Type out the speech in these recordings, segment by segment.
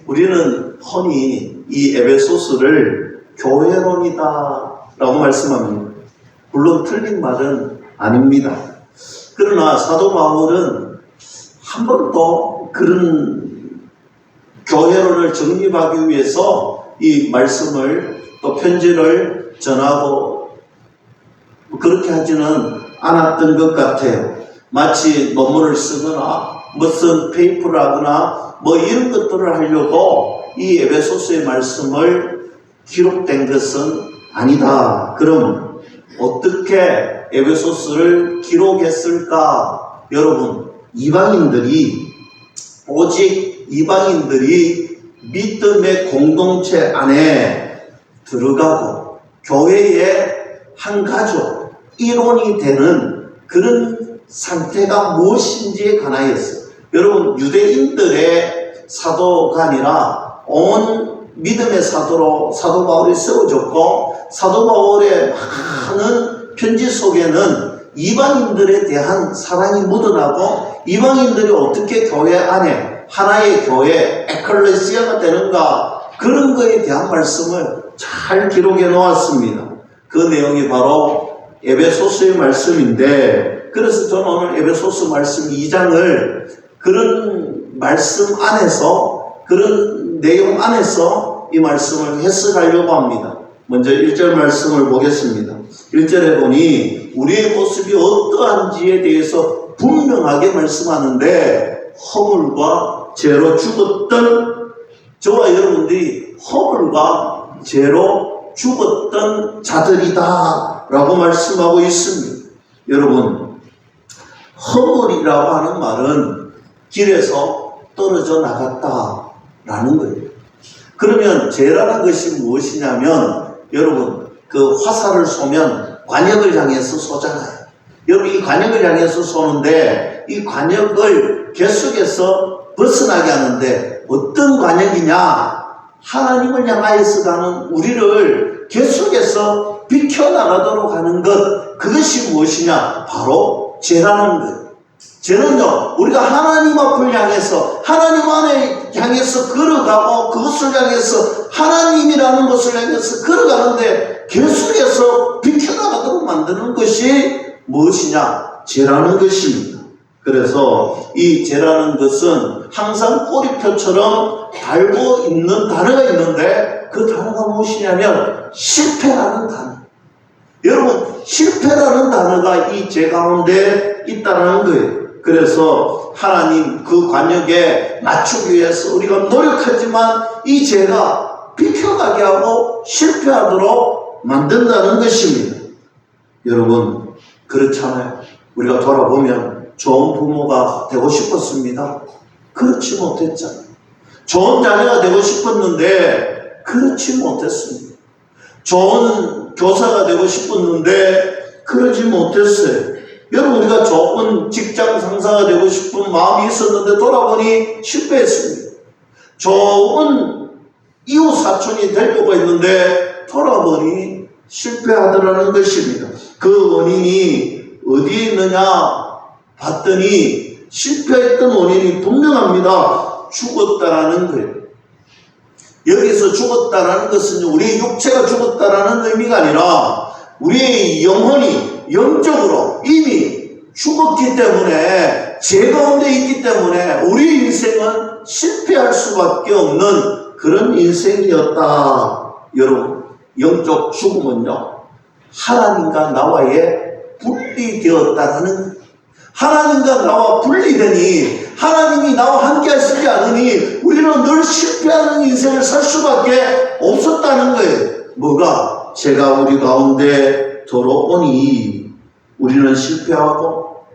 우리는 흔히 이 에베소서를 교회론이다 라고 말씀합니다. 물론 틀린 말은 아닙니다. 그러나 사도 바울은 한 번도 그런 교회론을 정립하기 위해서 이 말씀을 또 편지를 전하고 그렇게 하지는 않았던 것 같아요. 마치 논문을 쓰거나 무슨 페이퍼를 하거나 뭐 이런 것들을 하려고 이 에베소서의 말씀을 기록된 것은 아니다. 그럼 어떻게 에베소서를 기록했을까? 여러분, 오직 이방인들이 믿음의 공동체 안에 들어가고 교회의 한 가족, 일원이 되는 그런 상태가 무엇인지에 관하여서 여러분, 유대인들의 사도가 아니라 온 믿음의 사도로 사도 바울이 세워졌고, 사도 바울의 많은 편지 속에는 이방인들에 대한 사랑이 묻어나고, 이방인들이 어떻게 교회 안에 하나의 교회, 에클레시아가 되는가, 그런 거에 대한 말씀을 잘 기록해 놓았습니다. 그 내용이 바로 에베소서의 말씀인데, 그래서 저는 오늘 에베소서 말씀 2장을 그런 말씀 안에서, 그런 내용 안에서 이 말씀을 해석하려고 합니다. 먼저 1절 말씀을 보겠습니다. 1절에 보니 우리의 모습이 어떠한지에 대해서 분명하게 말씀하는데, 허물과 죄로 죽었던 저와 여러분들이 허물과 죄로 죽었던 자들이다 라고 말씀하고 있습니다. 여러분, 허물이라고 하는 말은 길에서 떨어져 나갔다 라는 거예요. 그러면 죄라는 것이 무엇이냐면, 여러분, 그 화살을 쏘면 관역을 향해서 쏘잖아요. 여러분, 이 관역을 향해서 쏘는데 이 관역을 계속해서 벗어나게 하는데 어떤 관역이냐? 하나님을 향하여서 가는 우리를 계속해서 비켜나가도록 하는 것, 그것이 무엇이냐? 바로 죄라는 것. 죄는요, 우리가 하나님 앞을 향해서, 하나님 안에 향해서 걸어가고, 그것을 향해서, 하나님이라는 것을 향해서 걸어가는데 계속해서 비켜나가도록 만드는 것이 무엇이냐? 죄라는 것입니다. 그래서 이 죄라는 것은 항상 꼬리표처럼 달고 있는 단어가 있는데, 그 단어가 무엇이냐면 실패라는 단어. 여러분, 실패라는 단어가 이 죄 가운데 있다는 거예요. 그래서 하나님 그 관역에 맞추기 위해서 우리가 노력하지만 이 죄가 비켜가게 하고 실패하도록 만든다는 것입니다. 여러분, 그렇잖아요. 우리가 돌아보면 좋은 부모가 되고 싶었습니다. 그렇지 못했잖아요. 좋은 자녀가 되고 싶었는데 그렇지 못했습니다. 좋은 교사가 되고 싶었는데 그러지 못했어요. 여러분, 우리가 좋은 직장 상사가 되고 싶은 마음이 있었는데 돌아보니 실패했습니다. 좋은 이웃 사촌이 되려고 했는데 돌아보니 실패하더라는 것입니다. 그 원인이 어디에 있느냐 봤더니 실패했던 원인이 분명합니다. 죽었다라는 거예요. 여기서 죽었다라는 것은 우리의 육체가 죽었다라는 의미가 아니라 우리의 영혼이 영적으로 이미 죽었기 때문에, 죄 가운데 있기 때문에 우리 인생은 실패할 수밖에 없는 그런 인생이었다. 여러분, 영적 죽음은요, 하나님과 나와의 분리되었다라는, 하나님과 나와 분리되니 하나님이 나와 함께 하시지 않으니 우리는 늘 실패하는 인생을 살 수밖에 없었다는 거예요. 뭐가? 죄가 우리 가운데 들어오니 우리는 실패하고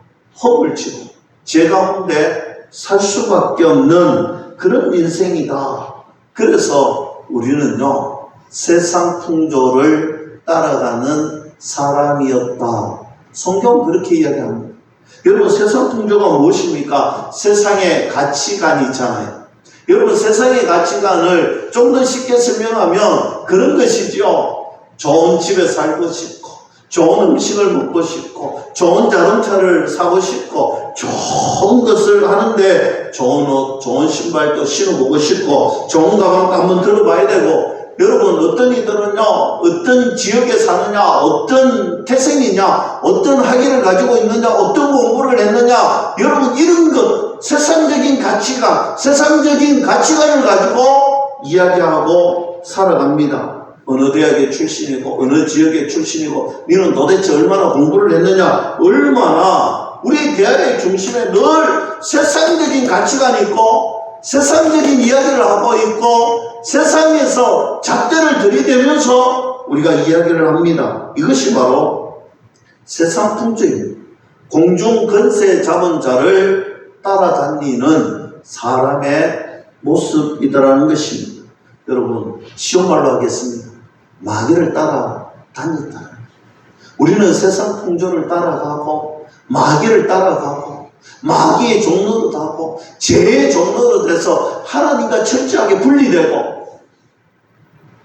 허물치고 죄 가운데 살 수밖에 없는 그런 인생이다. 그래서 우리는요, 세상 풍조를 따라가는 사람이었다. 성경은 그렇게 이야기합니다. 여러분, 세상 풍조가 무엇입니까? 세상의 가치관이 있잖아요. 여러분, 세상의 가치관을 좀 더 쉽게 설명하면 그런 것이죠. 좋은 집에 살고 싶고, 좋은 음식을 먹고 싶고, 좋은 자동차를 사고 싶고, 좋은 것을 하는데, 좋은 옷, 좋은 신발도 신어보고 싶고, 좋은 가방도 한번 들어봐야 되고, 여러분, 어떤 이들은요, 어떤 지역에 사느냐, 어떤 태생이냐, 어떤 학위를 가지고 있느냐, 어떤 공부를 했느냐, 여러분, 이런 것, 세상적인 가치관, 세상적인 가치관을 가지고 이야기하고 살아갑니다. 어느 대학의 출신이고 어느 지역의 출신이고 너는 도대체 얼마나 공부를 했느냐, 얼마나 우리 대학의 중심에 늘 세상적인 가치관이 있고 세상적인 이야기를 하고 있고 세상에서 잣대를 들이대면서 우리가 이야기를 합니다. 이것이 바로 세상 풍조입니다. 공중 권세 잡은 자를 따라다니는 사람의 모습이더라는 것입니다. 여러분, 쉬운 말로 하겠습니다. 마귀를 따라다녔다. 우리는 세상 풍조를 따라가고 마귀를 따라가고 마귀의 종로로 가고 죄의 종로로 돼서 하나님과 철저하게 분리되고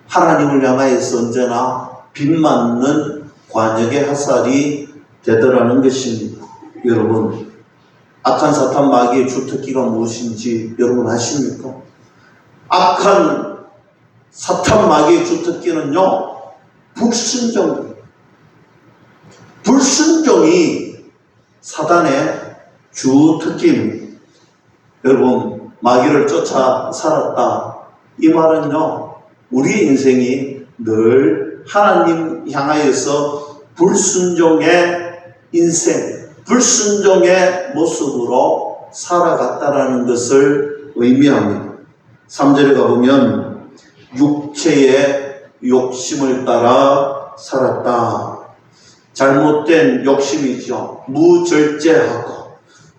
하나님을 향하여서 언제나 빗맞는 관역의 화살이 되더라는 것입니다. 여러분, 악한 사탄 마귀의 주특기가 무엇인지 여러분 아십니까? 악한 사탄 마귀의 주특기는요, 불순종. 불순종이 사단의 주특기입니다. 여러분, 마귀를 쫓아 살았다. 이 말은요, 우리 인생이 늘 하나님 향하여서 불순종의 인생, 불순종의 모습으로 살아갔다라는 것을 의미합니다. 3절에 가보면 육체의 욕심을 따라 살았다. 잘못된 욕심이죠. 무절제하고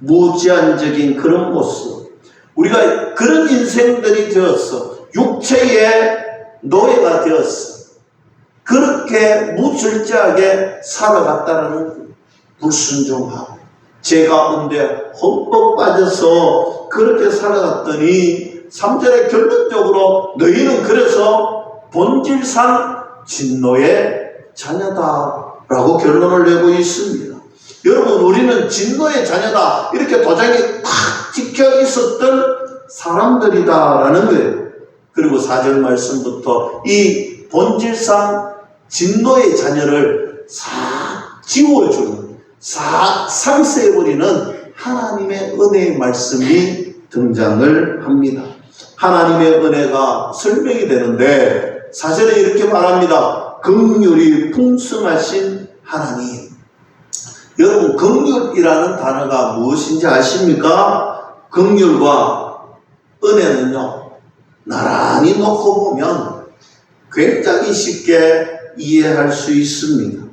무제한적인 그런 모습. 우리가 그런 인생들이 되었어. 육체의 노예가 되었어. 그렇게 무절제하게 살아갔다는 불순종하고 죄 가운데 흠뻑 빠져서 그렇게 살아갔더니 3절에 결론적으로 너희는 그래서 본질상 진노의 자녀다라고 결론을 내고 있습니다. 여러분, 우리는 진노의 자녀다 이렇게 도장이 탁 찍혀 있었던 사람들이다라는 거예요. 그리고 4절 말씀부터 이 본질상 진노의 자녀를 싹 지워주는, 싹 상쇄해버리는 하나님의 은혜의 말씀이 등장을 합니다. 하나님의 은혜가 설명이 되는데 4절에 이렇게 말합니다. 긍휼이 풍성하신 하나님. 여러분, 긍휼이라는 단어가 무엇인지 아십니까? 긍휼과 은혜는요, 나란히 놓고 보면 굉장히 쉽게 이해할 수 있습니다.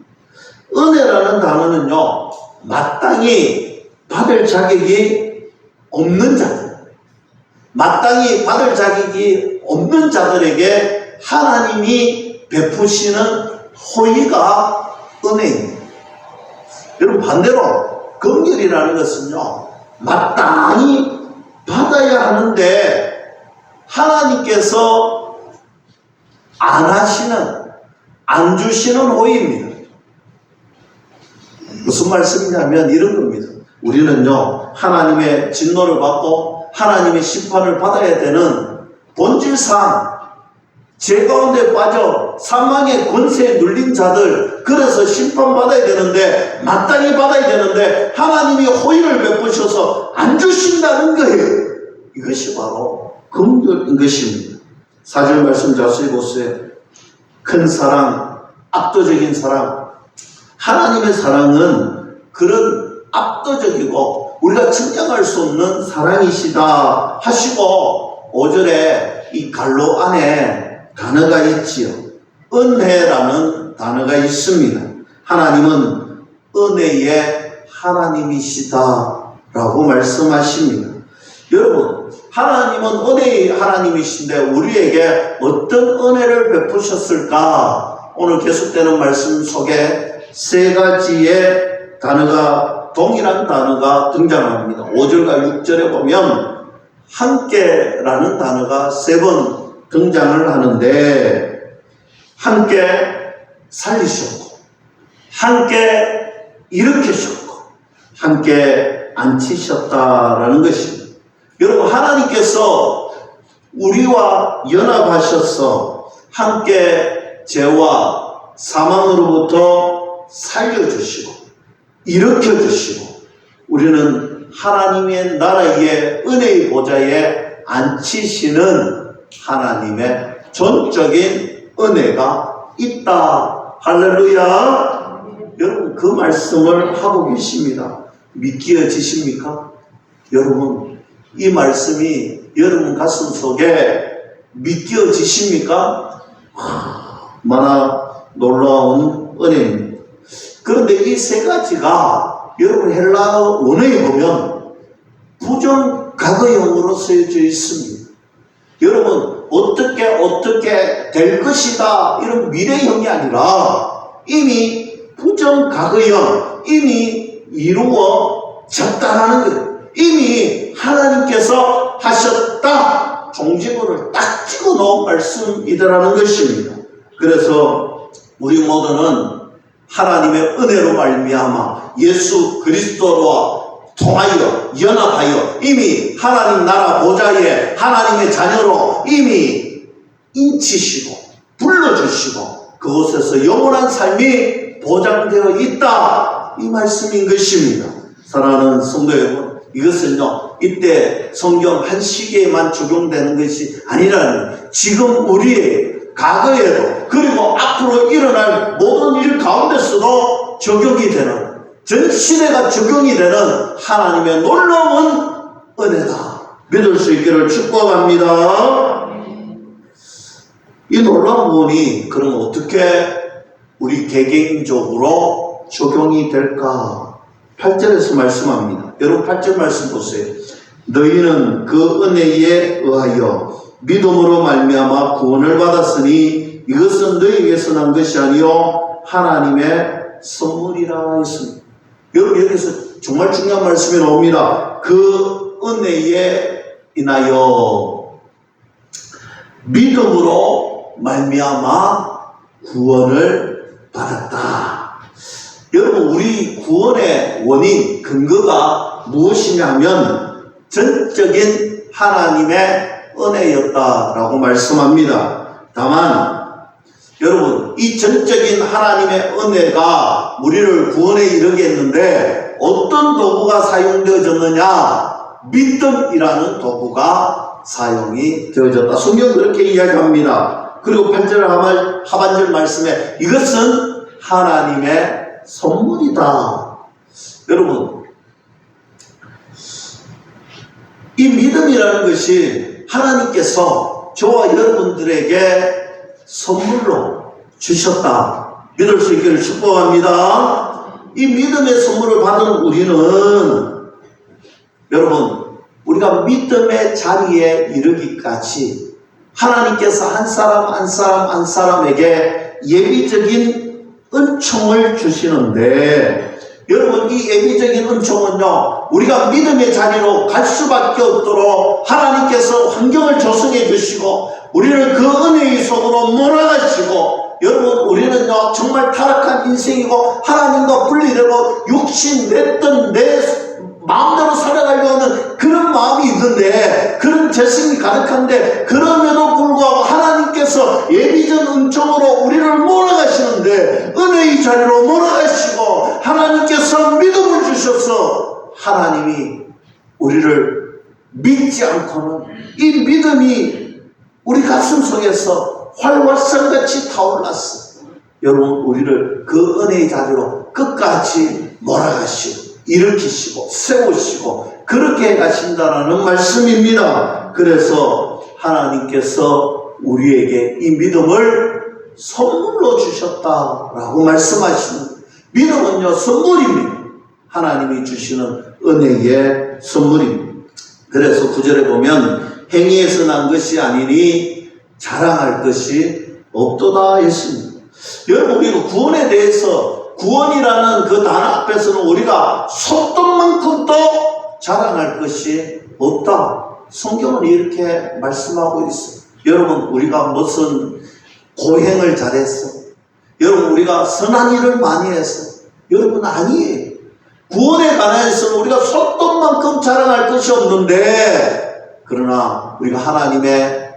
은혜라는 단어는요, 마땅히 받을 자격이 없는 자들, 마땅히 받을 자격이 없는 자들에게 하나님이 베푸시는 호의가 은혜입니다. 여러분, 반대로 긍휼이라는 것은요, 마땅히 받아야 하는데 하나님께서 안 하시는, 안 주시는 호의입니다. 무슨 말씀이냐면 이런 겁니다. 우리는요, 하나님의 진노를 받고 하나님의 심판을 받아야 되는 본질상 죄 가운데 빠져 사망의 권세에 눌린 자들, 그래서 심판받아야 되는데, 마땅히 받아야 되는데 하나님이 호의를 베푸셔서 안 주신다는 거예요. 이것이 바로 긍휼인 것입니다. 4절 말씀 자세히 보세요. 큰 사랑, 압도적인 사랑. 하나님의 사랑은 그런 압도적이고 우리가 측량할 수 없는 사랑이시다 하시고 5절에 이 갈로 안에 단어가 있지요. 은혜라는 단어가 있습니다. 하나님은 은혜의 하나님이시다라고 말씀하십니다. 여러분, 하나님은 은혜의 하나님이신데 우리에게 어떤 은혜를 베푸셨을까? 오늘 계속되는 말씀 속에 세 가지의 단어가, 동일한 단어가 등장합니다. 5절과 6절에 보면 함께라는 단어가 3번 등장을 하는데, 함께 살리셨고, 함께 일으키셨고 함께 앉히셨다라는 것입니다. 여러분, 하나님께서 우리와 연합하셔서 함께 죄와 사망으로부터 살려주시고 일으켜주시고 우리는 하나님의 나라의 은혜의 보좌에 앉히시는 하나님의 전적인 은혜가 있다. 할렐루야. 여러분, 그 말씀을 하고 계십니다. 믿겨지십니까? 여러분, 이 말씀이 여러분 가슴 속에 믿겨지십니까? 얼마나 놀라운 은혜입니다. 그런데 이 세 가지가 여러분 헬라어 원어에 보면 부정과거형으로 쓰여져 있습니다. 여러분, 어떻게 될 것이다 이런 미래형이 아니라 이미 부정과거형, 이미 이루어졌다라는 거예요. 이미 하나님께서 하셨다. 종지부를 딱 찍어 놓은 말씀이더라는 것입니다. 그래서 우리 모두는 하나님의 은혜로 말미암아 예수 그리스도와 통하여 연합하여 이미 하나님 나라 보좌에 하나님의 자녀로 이미 인치시고 불러주시고 그곳에서 영원한 삶이 보장되어 있다. 이 말씀인 것입니다. 사랑하는 성도 여러분, 이것은요 이때 성경 한 시기에만 적용되는 것이 아니라는, 지금 우리의 과거에도 그리고 앞으로 일어날 모든 일 가운데서도 적용이 되는, 전 시대가 적용이 되는 하나님의 놀라운 은혜다. 믿을 수 있기를 축복합니다. 이 놀라운 부분이 그럼 어떻게 우리 개개인적으로 적용이 될까? 8절에서 말씀합니다. 여러분 8절 말씀 보세요. 너희는 그 은혜에 의하여 믿음으로 말미암아 구원을 받았으니 이것은 너희에게서 난 것이 아니요 하나님의 선물이라 했습니다. 여러분, 여기서 정말 중요한 말씀이 나옵니다. 그 은혜에 인하여 믿음으로 말미암아 구원을 받았다. 여러분, 우리 구원의 원인, 근거가 무엇이냐면 전적인 하나님의 은혜였다라고 말씀합니다. 다만 여러분, 이 전적인 하나님의 은혜가 우리를 구원에 이르게 했는데 어떤 도구가 사용되어졌느냐? 믿음이라는 도구가 사용이 되어졌다. 성경 그렇게 이야기합니다. 그리고 8절 하반절 말씀에 이것은 하나님의 선물이다. 여러분, 이 믿음이라는 것이 하나님께서 저와 여러분들에게 선물로 주셨다. 믿을 수 있기를 축복합니다. 이 믿음의 선물을 받은 우리는 여러분, 우리가 믿음의 자리에 이르기까지 하나님께서 한 사람 한 사람에게 예비적인 은총을 주시는데, 여러분, 이 예비적인 은총은요 우리가 믿음의 자리로 갈 수밖에 없도록 하나님께서 환경을 조성해 주시고 우리를 그 은혜의 속으로 몰아가시고, 여러분, 우리는요 정말 타락한 인생이고 하나님과 분리되고 육신 냈던 내 마음대로 살아가려고 하는 그런 마음이 있는데, 그런 재성이 가득한데, 그럼에도 불구하고 하나님께서 예비적 은총으로 우리를 몰아가시는데, 은혜의 자리로 몰아가시고 하나님께서 믿음을 주셔서 하나님이 우리를 믿지 않고는 이 믿음이 우리 가슴 속에서 활활산같이 타올랐어. 여러분, 우리를 그 은혜의 자리로 끝까지 몰아가시고 일으키시고 세우시고 그렇게 가신다라는 말씀입니다. 그래서 하나님께서 우리에게 이 믿음을 선물로 주셨다라고 말씀하시는, 믿음은요 선물입니다. 하나님이 주시는 은혜의 선물입니다. 그래서 9절에 보면 행위에서 난 것이 아니니 자랑할 것이 없도다 했습니다. 여러분, 우리가 구원에 대해서, 구원이라는 그 단어 앞에서는 우리가 손톱만큼도 자랑할 것이 없다. 성경은 이렇게 말씀하고 있어요. 여러분, 우리가 무슨 고행을 잘했어, 여러분, 우리가 선한 일을 많이 해서, 여러분, 아니에요. 구원에 관해서는 우리가 손톱만큼 자랑할 것이 없는데, 그러나 우리가 하나님의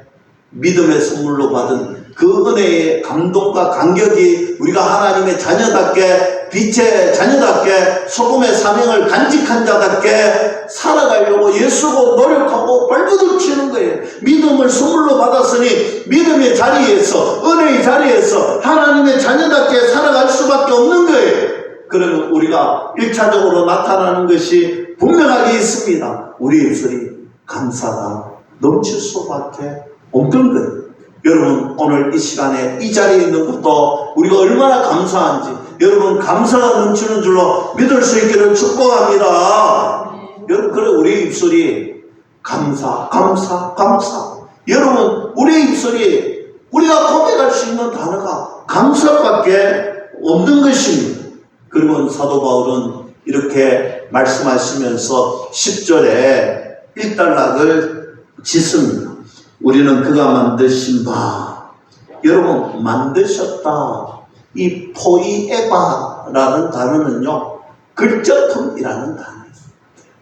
믿음의 선물로 받은 그 은혜의 감동과 감격이 우리가 하나님의 자녀답게, 빛의 자녀답게, 소금의 사명을 간직한 자답게 살아가려고 애쓰고 노력하고 발버둥치는 거예요. 믿음을 선물로 받았으니 믿음의 자리에서, 은혜의 자리에서 하나님의 자녀답게 살아갈 수밖에 없는 거예요. 그러면 우리가 1차적으로 나타나는 것이 분명하게 있습니다. 우리의 입술이 감사가 넘칠 수밖에 없는 거예요. 여러분, 오늘 이 시간에 이 자리에 있는 것도 우리가 얼마나 감사한지 여러분 감사가 넘치는 줄로 믿을 수 있기를 축복합니다. 여러분, 그래 우리의 입술이 감사. 여러분, 우리의 입술이 우리가 고백할 수 있는 단어가 감사밖에 없는 것입니다. 그리고 사도 바울은 이렇게 말씀하시면서 10절에 일단락을 짓습니다. 우리는 그가 만드신 바, 여러분, 만드셨다. 이 포이에바라는 단어는요, 글작품이라는 단어예요.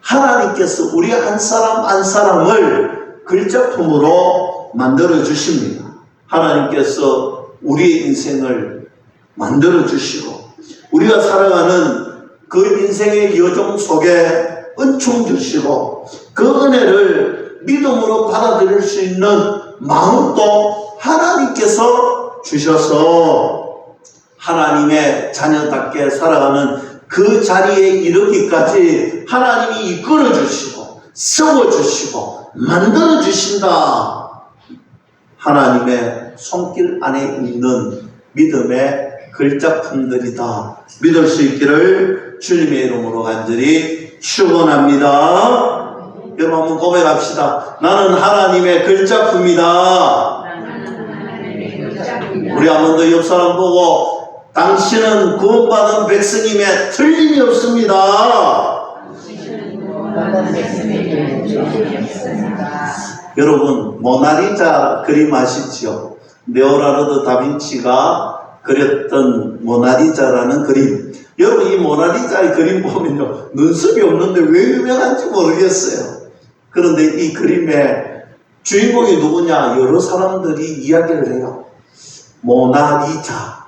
하나님께서 우리 한 사람 한 사람을 글작품으로 만들어 주십니다. 하나님께서 우리의 인생을 만들어 주시고 우리가 살아가는 그 인생의 여정 속에 은총 주시고 그 은혜를 믿음으로 받아들일 수 있는 마음도 하나님께서 주셔서 하나님의 자녀답게 살아가는 그 자리에 이르기까지 하나님이 이끌어 주시고 세워 주시고 만들어 주신다. 하나님의 손길 안에 있는 믿음의 글작품들이다. 믿을 수 있기를 주님의 이름으로 간절히 축원합니다. 여러분, 한번 고백합시다. 나는 하나님의 글작품이다. 우리 한 번 더 옆 사람 보고, 당신은 구원받은 백성임에 틀림이 없습니다. 여러분, 모나리자 그림 아시죠? 레오나르도 다빈치가 그렸던 모나리자라는 그림. 여러분, 이 모나리자의 그림 보면요, 눈썹이 없는데 왜 유명한지 모르겠어요. 그런데 이 그림의 주인공이 누구냐? 여러 사람들이 이야기를 해요. 모나리자.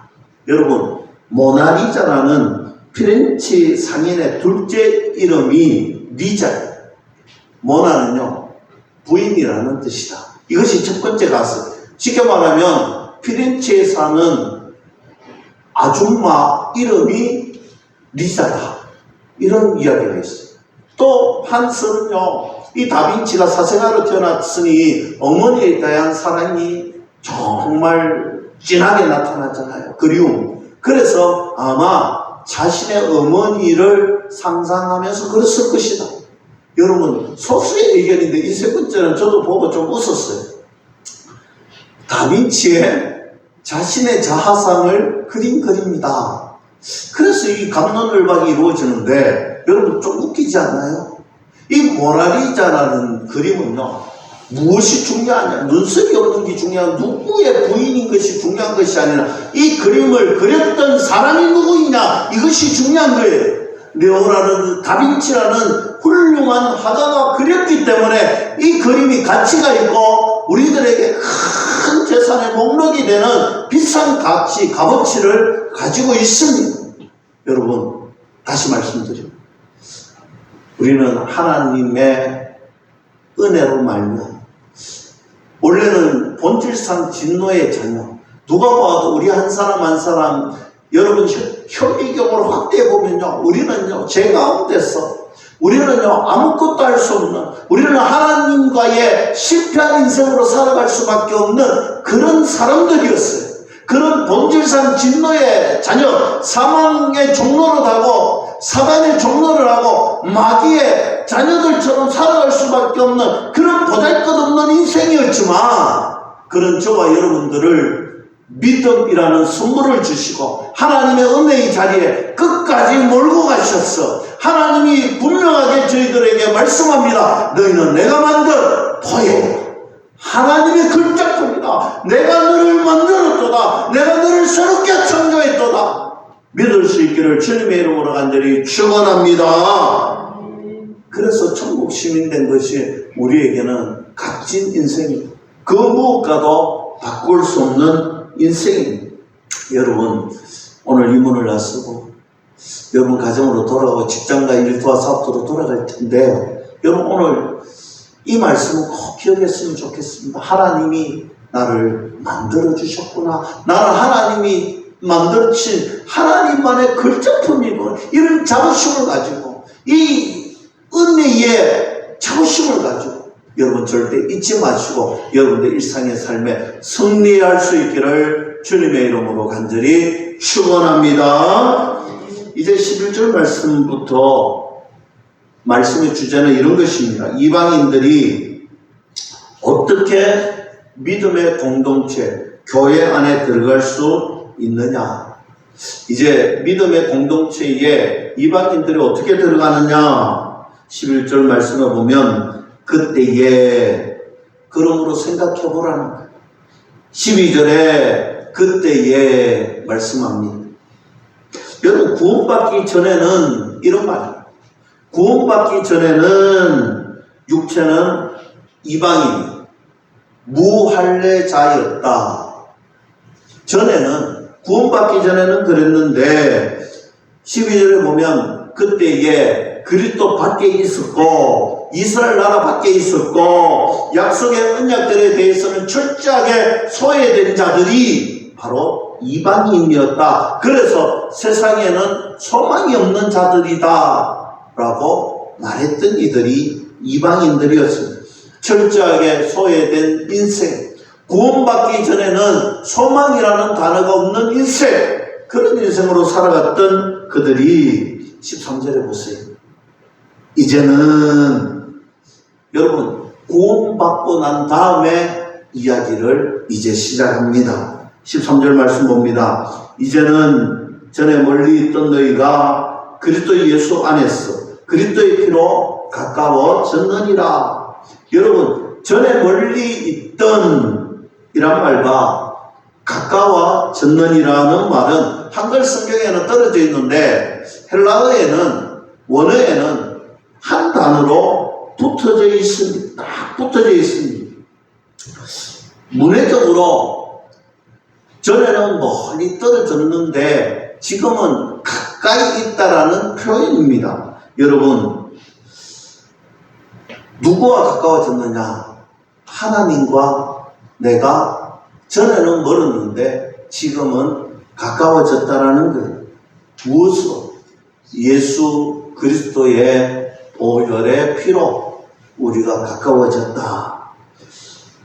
여러분, 모나리자라는 피렌치 상인의 둘째 이름이 리자예요. 모나는요, 부인이라는 뜻이다. 이것이 첫 번째 가설. 쉽게 말하면 피렌체에 사는 아줌마 이름이 리자다. 이런 이야기가 있어요. 또 한서는요, 이 다빈치가 사생아로 태어났으니 어머니에 대한 사랑이 정말 진하게 나타나잖아요. 그리움. 그래서 아마 자신의 어머니를 상상하면서 그랬을 것이다. 여러분, 소수의 의견인데 이 세 번째는 저도 보고 좀 웃었어요. 다빈치의 자신의 자화상을 그린 그림이다. 그래서 이 갑론을박이 이루어지는데 여러분, 좀 웃기지 않나요? 이 모나리자라는 그림은요, 무엇이 중요하냐? 눈썹이 없는 게 중요한, 누구의 부인인 것이 중요한 것이 아니라 이 그림을 그렸던 사람이 누구이냐, 이것이 중요한 거예요. 레오나르도 다빈치라는 훌륭한 화가가 그렸기 때문에 이 그림이 가치가 있고 우리들에게 큰 재산의 목록이 되는 비싼 가치, 값어치를 가지고 있습니다. 여러분, 다시 말씀드립니다. 우리는 하나님의 은혜로 말면 원래는 본질상 진노의 자녀. 누가 봐도 우리 한 사람 한 사람, 여러분 현미경으로 확대해 보면요, 우리는요 죄 가운데서 우리는요 아무것도 할 수 없는, 우리는 하나님과의 실패한 인생으로 살아갈 수밖에 없는 그런 사람들이었어요. 그런 본질상 진노의 자녀, 사망의 종로를 하고 사단의 종로를 하고 마귀의 자녀들처럼 살아갈 수밖에 없는 그런 보잘것없는 인생이었지만, 그런 저와 여러분들을 믿음이라는 선물을 주시고 하나님의 은혜의 자리에 끝까지 몰고 가셨어. 하나님이 분명하게 저희들에게 말씀합니다. 너희는 내가 만든 포에 하나님의 글작품이다. 내가 너를 만들었도다. 내가 너를 새롭게 창조했도다. 믿을 수 있기를 주님의 이름으로 간절히 축원합니다. 그래서 천국 시민 된 것이 우리에게는 값진 인생입니다. 그 무엇과도 바꿀 수 없는 인생입니다. 여러분, 오늘 이 문을 놔쓰고 여러분 가정으로 돌아가고 직장과 일터와 사업도로 돌아갈 텐데, 여러분 오늘 이 말씀을 꼭 기억했으면 좋겠습니다. 하나님이 나를 만들어 주셨구나. 나는 하나님이 만들어주신 하나님만의 글작품이고, 이런 자부심을 가지고, 이 은혜의 자부심을 가지고 여러분 절대 잊지 마시고 여러분들 일상의 삶에 승리할 수 있기를 주님의 이름으로 간절히 축원합니다. 이제 11절 말씀부터 말씀의 주제는 이런 것입니다. 이방인들이 어떻게 믿음의 공동체, 교회 안에 들어갈 수 있느냐. 이제 믿음의 공동체에 이방인들이 어떻게 들어가느냐. 11절 말씀을 보면 그때에, 그러므로 생각해 보라는 거예요. 12절에 그때에 말씀합니다. 여러분, 구원받기 전에는 이런 말이에요. 구원받기 전에는 육체는 이방인, 무할례자였다. 전에는, 구원받기 전에는 그랬는데 12절에 보면 그때에 그리스도 밖에 있었고 이스라엘 나라 밖에 있었고 약속의 언약들에 대해서는 철저하게 소외된 자들이 바로 이방인이었다. 그래서 세상에는 소망이 없는 자들이다 라고 말했던 이들이 이방인들이었습니다. 철저하게 소외된 인생, 구원받기 전에는 소망이라는 단어가 없는 인생, 그런 인생으로 살아갔던 그들이 13절에 보세요. 이제는 여러분 구원받고 난 다음에 이야기를 이제 시작합니다. 13절 말씀 봅니다. 이제는 전에 멀리 있던 너희가 그리스도 예수 안에서 그리스도의 피로 가까워졌느니라. 여러분, 전에 멀리 있던 이란 말과 가까워졌느니라는 말은 한글 성경에는 떨어져 있는데 헬라어에는, 원어에는 한 단어로 붙어져 있습니다. 딱 붙어져 있습니다. 문해적으로 전에는 멀리 떨어졌는데 지금은 가까이 있다라는 표현입니다. 여러분, 누구와 가까워졌느냐? 하나님과 내가 전에는 멀었는데 지금은 가까워졌다라는 거예요. 무엇으로? 예수 그리스도의 보혈의 피로 우리가 가까워졌다.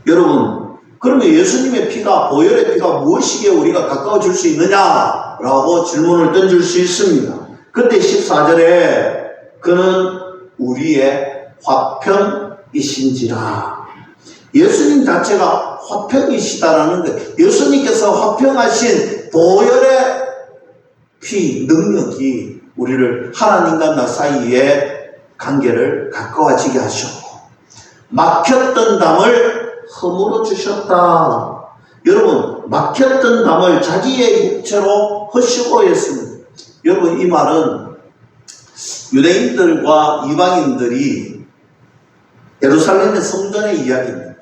여러분, 그러면 예수님의 피가, 보혈의 피가 무엇이기에 우리가 가까워질 수 있느냐라고 질문을 던질 수 있습니다. 그때 14절에 그는 우리의 화평이신지라. 예수님 자체가 화평이시다라는 거예요. 예수님께서 화평하신 보혈의 피, 능력이 우리를 하나님과 나 사이에 관계를 가까워지게 하셨고, 막혔던 담을 허물어 주셨다. 여러분, 막혔던 담을 자기의 육체로 허시고 했습니다. 여러분, 이 말은 유대인들과 이방인들이 예루살렘의 성전의 이야기입니다.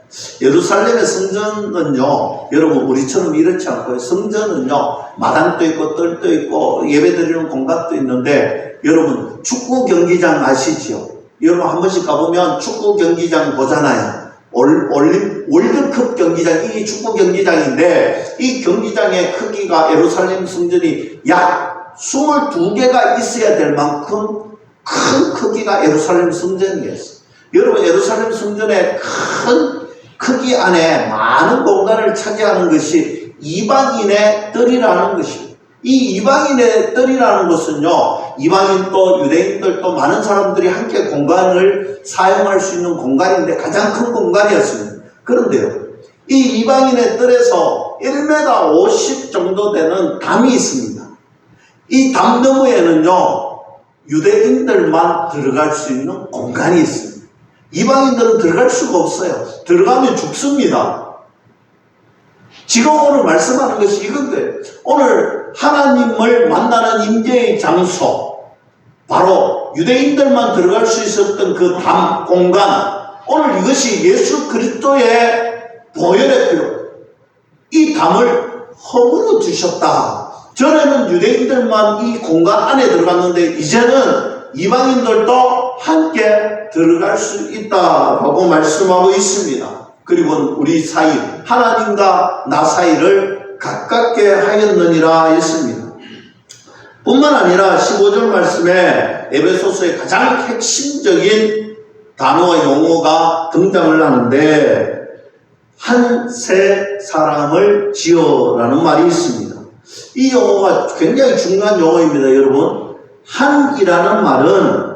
예루살렘의 성전은요, 여러분 우리처럼 이렇지 않고요. 성전은요, 마당도 있고 뜰도 있고 예배드리는 공간도 있는데, 여러분 축구 경기장 아시죠? 여러분 한 번씩 가보면 축구 경기장 보잖아요. 월드컵 경기장, 이 축구 경기장인데 이 경기장의 크기가 예루살렘 성전이 약 22개가 있어야 될 만큼 큰 크기가 예루살렘 성전이었어요. 여러분, 예루살렘 성전의 큰 크기 안에 많은 공간을 차지하는 것이 이방인의 뜰이라는 것입니다. 이 이방인의 뜰이라는 것은요, 이방인도 유대인들도 많은 사람들이 함께 공간을 사용할 수 있는 공간인데 가장 큰 공간이었습니다. 그런데요, 이 이방인의 뜰에서 1m 50 정도 되는 담이 있습니다. 이 담 너머에는요, 유대인들만 들어갈 수 있는 공간이 있습니다. 이방인들은 들어갈 수가 없어요. 들어가면 죽습니다. 지금 오늘 말씀하는 것이 이건데, 오늘 하나님을 만나는 임재의 장소, 바로 유대인들만 들어갈 수 있었던 그 담 공간, 오늘 이것이 예수 그리스도의 보혈의 피로 이 담을 허물어 주셨다. 전에는 유대인들만 이 공간 안에 들어갔는데 이제는 이방인들도 함께 들어갈 수 있다라고 말씀하고 있습니다. 그리고 우리 사이, 하나님과 나 사이를 가깝게 하였느니라 했습니다. 뿐만 아니라 15절 말씀에 에베소서의 가장 핵심적인 단어와 용어가 등장을 하는데, 한 세 사람을 지어라는 말이 있습니다. 이 용어가 굉장히 중요한 용어입니다, 여러분. 한이라는 말은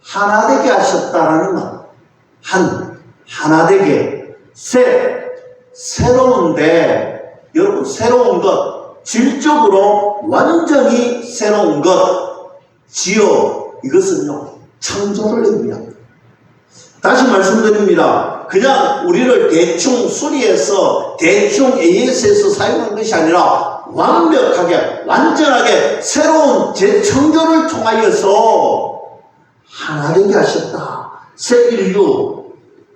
하나 되게 하셨다라는 말. 하나 되게. 새로운데, 여러분, 새로운 것, 질적으로 완전히 새로운 것, 지어, 이것은요, 창조를 의미합니다. 다시 말씀드립니다. 그냥 우리를 대충 수리해서 대충 AS에서 사용한 것이 아니라 완벽하게, 완전하게 새로운 재창조를 통하여서 하나 되게 하셨다. 새 인류,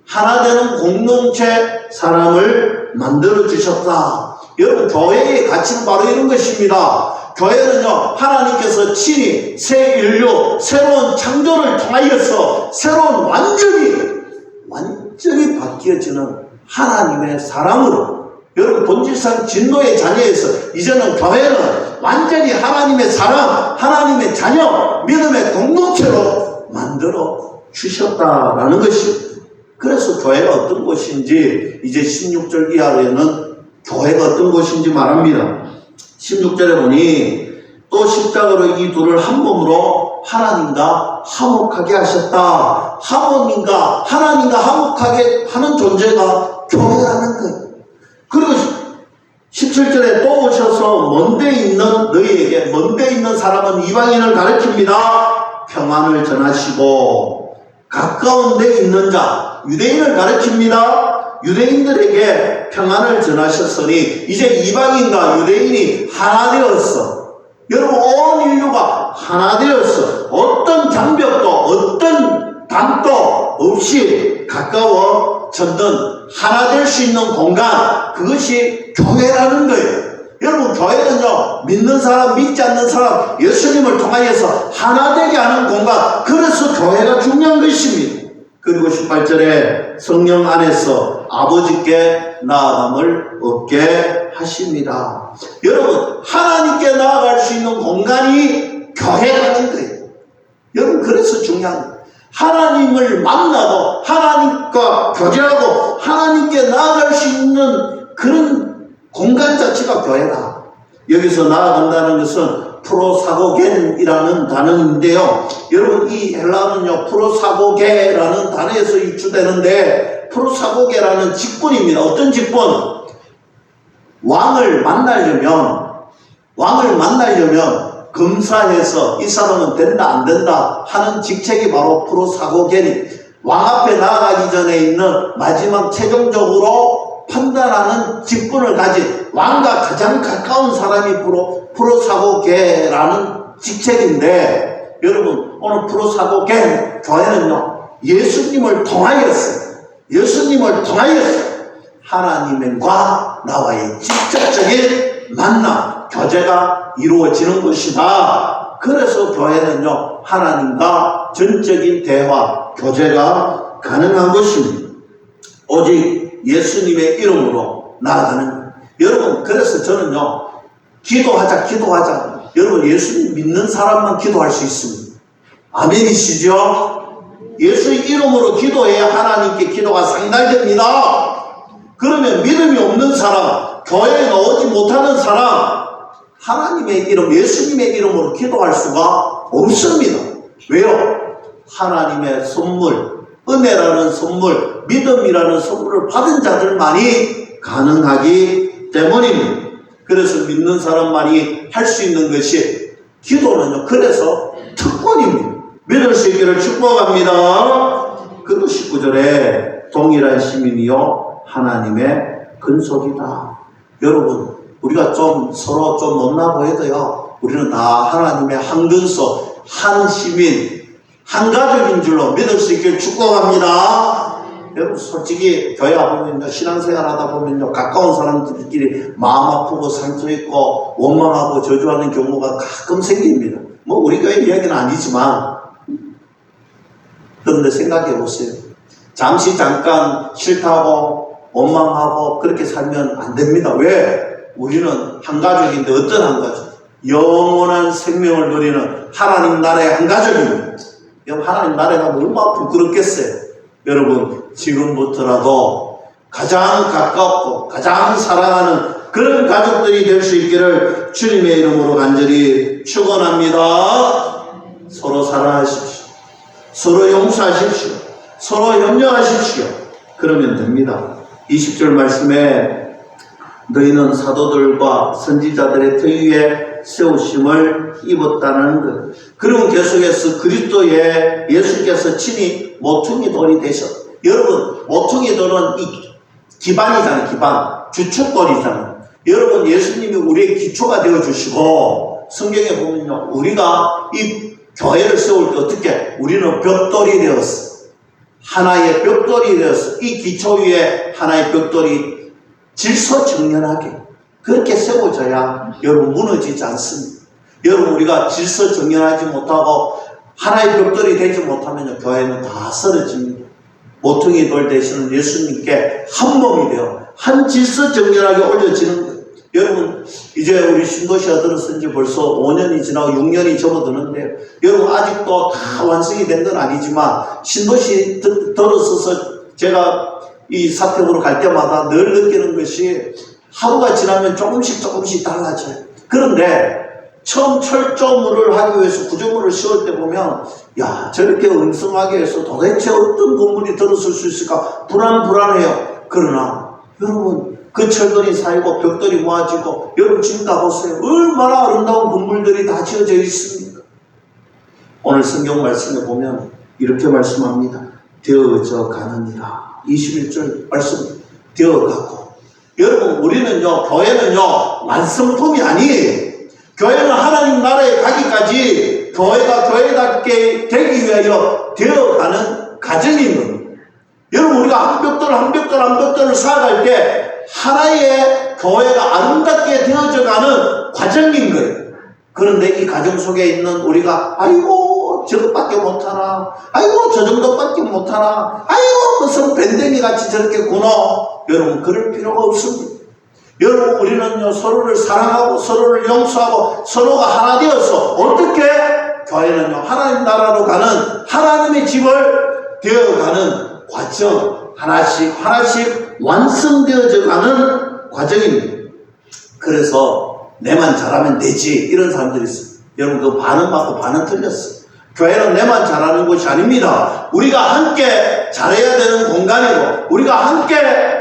하나 되는 공동체 사람을 만들어 주셨다. 여러분, 교회의 가치는 바로 이런 것입니다. 교회는요, 하나님께서 친히 새 인류, 새로운 창조를 통하여서 새로운 완전히 바뀌어지는 하나님의 사람으로, 여러분, 본질상 진노의 자녀에서 이제는 교회는 완전히 하나님의 사람, 하나님의 자녀, 믿음의 공동체로 만들어 주셨다라는 것입니다. 그래서 교회가 어떤 곳인지 이제 16절 이하에는 교회가 어떤 곳인지 말합니다. 16절에 보니 또 십자가로 이 둘을 한 몸으로 하나님과 화목하게 하셨다. 하나님과 화목하게 하는 존재가 교회라는 거예요. 그리고 17절에 또 오셔서 먼데 있는 너희에게, 먼데 있는 사람은 이방인을 가르칩니다. 평안을 전하시고, 가까운 데 있는 자, 유대인을 가르칩니다. 유대인들에게 평안을 전하셨으니 이제 이방인과 유대인이 하나 되었어. 여러분, 온 인류가 하나 되었어. 어떤 장벽도 어떤 담도 없이 가까워졌던 하나 될 수 있는 공간, 그것이 교회라는 거예요. 여러분, 교회는요, 믿는 사람, 믿지 않는 사람, 예수님을 통하여서 하나 되게 하는 공간, 그래서 교회가 중요한 것입니다. 그리고 18절에 성령 안에서 아버지께 나아감을 얻게 하십니다. 여러분, 하나님께 나아갈 수 있는 공간이 교회라는 거예요. 여러분, 그래서 중요한 거예요. 하나님을 만나고 하나님과 교제하고 하나님께 나아갈 수 있는 그런 공간 자체가 교회다. 여기서 나아간다는 것은 프로사고겐이라는 단어인데요. 여러분, 이 헬라어는요, 프로사고게라는 단어에서 유추되는데, 프로사고게라는 직분입니다. 어떤 직분? 왕을 만나려면 검사해서 이 사람은 된다 안 된다 하는 직책이 바로 프로사고겐이, 왕 앞에 나아가기 전에 있는 마지막 최종적으로 판단하는 직분을 가진 왕과 가장 가까운 사람이 프로사고계라는 직책인데, 여러분, 오늘 프로사고계 교회는요, 예수님을 통하여서 하나님과 나와의 직접적인 만남, 교제가 이루어지는 것이다. 그래서 교회는요, 하나님과 전적인 대화, 교제가 가능한 것입니다. 오직 예수님의 이름으로 나아가는 거예요. 여러분, 그래서 저는요, 기도하자. 여러분, 예수님 믿는 사람만 기도할 수 있습니다. 아멘이시죠? 예수의 이름으로 기도해야 하나님께 기도가 상달됩니다. 그러면 믿음이 없는 사람, 교회에 나오지 못하는 사람, 하나님의 이름, 예수님의 이름으로 기도할 수가 없습니다. 왜요? 하나님의 선물, 은혜라는 선물, 믿음이라는 선물을 받은 자들만이 가능하기 때문입니다. 그래서 믿는 사람만이 할 수 있는 것이 기도는요, 그래서 특권입니다. 믿을 수 있기를 축복합니다. 그리고 19절에 동일한 시민이요 하나님의 근속이다. 여러분, 우리가 좀 서로 좀 못나 보여도요, 우리는 다 하나님의 한 근속, 한 시민, 한 가족인 줄로 믿을 수 있길 축복합니다. 여러분, 솔직히 교회 와보면요, 신앙생활 하다 보면요, 가까운 사람들끼리 마음 아프고 상처 있고 원망하고 저주하는 경우가 가끔 생깁니다. 뭐 우리 교회 이야기는 아니지만, 그런데 생각해 보세요. 잠깐 싫다고 원망하고 그렇게 살면 안 됩니다. 왜? 우리는 한 가족인데 어떤 한 가족? 영원한 생명을 누리는 하나님 나라의 한 가족입니다. 하나님 나라가 얼마나 부끄럽겠어요. 여러분, 지금부터라도 가장 가깝고 가장 사랑하는 그런 가족들이 될 수 있기를 주님의 이름으로 간절히 축원합니다. 서로 사랑하십시오. 서로 용서하십시오. 서로 염려하십시오. 그러면 됩니다. 20절 말씀에 너희는 사도들과 선지자들의 터 위에 세우심을 입었다는 것. 그리고 계속해서 그리스도의 예수께서 친히 모퉁이 돌이 되셨다. 여러분, 모퉁이 돌은 이 기반이잖아요. 기반. 주춧돌이잖아요. 여러분, 예수님이 우리의 기초가 되어주시고, 성경에 보면요, 우리가 이 교회를 세울 때 어떻게? 우리는 벽돌이 되었어. 하나의 벽돌이 되었어. 이 기초 위에 하나의 벽돌이 질서정연하게 그렇게 세워져야 여러분 무너지지 않습니다. 여러분, 우리가 질서정연하지 못하고 하나의 벽돌이 되지 못하면 교회는 다 쓰러집니다. 모퉁이 돌 되시는 예수님께 한 몸이 되어 한 질서정연하게 올려지는 거예요. 여러분, 이제 우리 신도시가 들어선 지 벌써 5년이 지나고 6년이 접어드는데요. 여러분, 아직도 다 완성이 된 건 아니지만 신도시 들어서서 제가 이 사택으로 갈 때마다 늘 느끼는 것이 하루가 지나면 조금씩 달라져요. 그런데 처음 철조물을 하기 위해서 구조물을 씌울 때 보면, 야, 저렇게 엉성하게 해서 도대체 어떤 건물이 들어설 수 있을까 불안해요. 그러나 여러분, 그 철근이 쌓이고 벽돌이 모아지고, 여러분 지금 다 보세요. 얼마나 아름다운 건물들이 다 지어져 있습니까? 오늘 성경 말씀에 보면 이렇게 말씀합니다. 되어져 가느니라. 21절 말씀, 되어가고. 여러분, 우리는요, 교회는요, 완성품이 아니에요. 교회는 하나님 나라에 가기까지 교회가 교회답게 되기 위하여 되어가는 과정인 겁니다. 여러분, 우리가 한 벽돌을 쌓아갈 때 하나의 교회가 아름답게 되어져 가는 과정인 거예요. 그런데 이 과정 속에 있는 우리가, 아이고, 저것밖에 못하나, 아이고, 저 정도밖에 못하나, 아이고, 무슨 밴댕이 같이 저렇게 구노. 여러분, 그럴 필요가 없습니다. 여러분, 우리는요, 서로를 사랑하고 서로를 용서하고 서로가 하나 되어서 어떻게 교회는요, 하나님 나라로 가는 하나님의 집을 되어가는 과정, 하나씩 완성되어져 가는 과정입니다. 그래서 내만 잘하면 되지, 이런 사람들이 있어요. 여러분, 그 반은 맞고 반은 틀렸어요. 교회는 내만 잘하는 것이 아닙니다. 우리가 함께 잘해야 되는 공간이고, 우리가 함께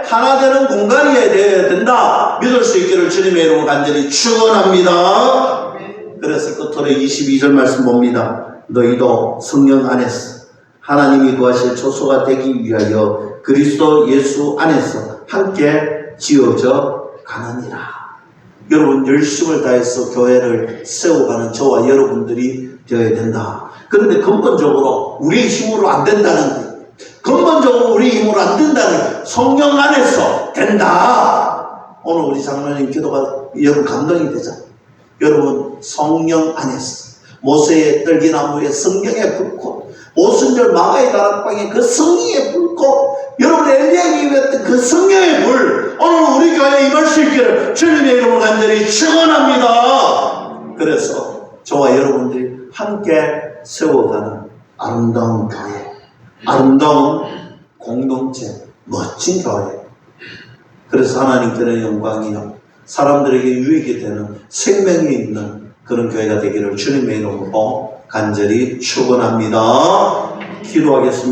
하나 되는 공간이 되어야 된다. 믿을 수 있기를 주님의 이름으로 간절히 축원합니다. 그래서 끝으로 22절 말씀 봅니다. 너희도 성령 안에서 하나님이 구하실 초소가 되기 위하여 그리스도 예수 안에서 함께 지어져 가느니라. 여러분, 열심을 다해서 교회를 세워가는 저와 여러분들이 되어야 된다. 그런데 근본적으로 우리의 힘으로 안 된다는 거예요. 근본적으로 우리의 힘으로 안 된다는 거예요. 성령 안에서 된다. 오늘 우리 장로님 기도가 여러분 감동이 되잖아요. 여러분, 성령 안에서 모세의 떨기나무에 성령의 불꽃, 오순절 마가의 다락방에 그 성령의 불꽃, 여러분 엘리야에게 입었던 그 성령의 불, 오늘 우리 교회에 임할 수 있기를 주님의 이름으로 간절히 축원합니다. 그래서 저와 여러분들이 함께 세워가는 아름다운 교회, 아름다운 공동체, 멋진 교회. 그래서 하나님께는 영광이요, 사람들에게 유익이 되는 생명이 있는 그런 교회가 되기를 주님의 이름으로 간절히 축원합니다. 기도하겠습니다.